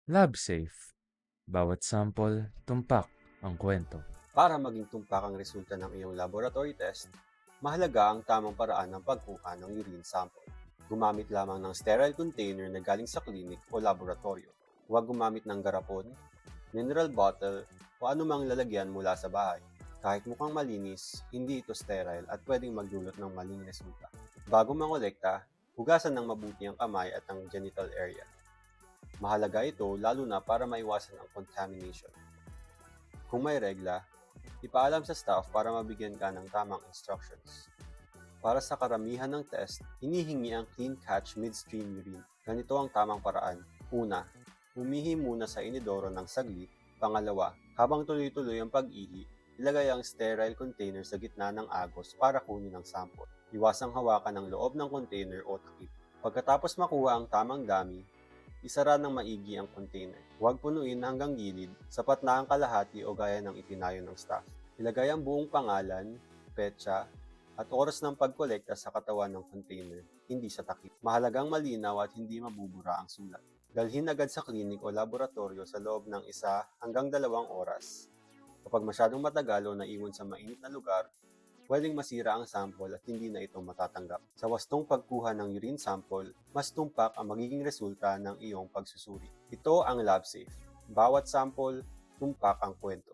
LabSafe. Bawat sample, tumpak ang kwento. Para maging tumpak ang resulta ng iyong laboratory test, mahalaga ang tamang paraan ng pagkuha ng urine sample. Gumamit lamang ng sterile container na galing sa klinik o laboratorio. Huwag gumamit ng garapon, mineral bottle o anumang lalagyan mula sa bahay. Kahit mukhang malinis, hindi ito sterile at pwedeng magdulot ng maling resulta. Bago mangolekta, hugasan ng mabuti ang kamay at ang genital area. Mahalaga ito lalo na para maiwasan ang contamination. Kung may regla, ipaalam sa staff para mabigyan ka ng tamang instructions. Para sa karamihan ng test, hinihingi ang clean catch midstream urine. Ganito ang tamang paraan. Una, umihi muna sa inidoro ng saglit. Pangalawa, habang tuloy-tuloy ang pag-ihi, ilagay ang sterile container sa gitna ng agos para kunin ang sample. Iwasang hawakan ang loob ng container o takip. Pagkatapos makuha ang tamang dami, isara ng maigi ang container. Huwag punuin hanggang gilid, sapat na ang kalahati o gaya ng itinayo ng staff. Ilagay ang buong pangalan, petsa, at oras ng pagkolekta sa katawan ng container, hindi sa takip. Mahalagang malinaw at hindi mabubura ang sulat. Dalhin agad sa klinik o laboratorio sa loob ng 1 hanggang 2 oras. Kapag masyadong matagal o naiwan sa mainit na lugar, pwedeng masira ang sample at hindi na ito matatanggap. Sa wastong pagkuha ng urine sample, mas tumpak ang magiging resulta ng iyong pagsusuri. Ito ang LabSafe. Bawat sample, tumpak ang kwento.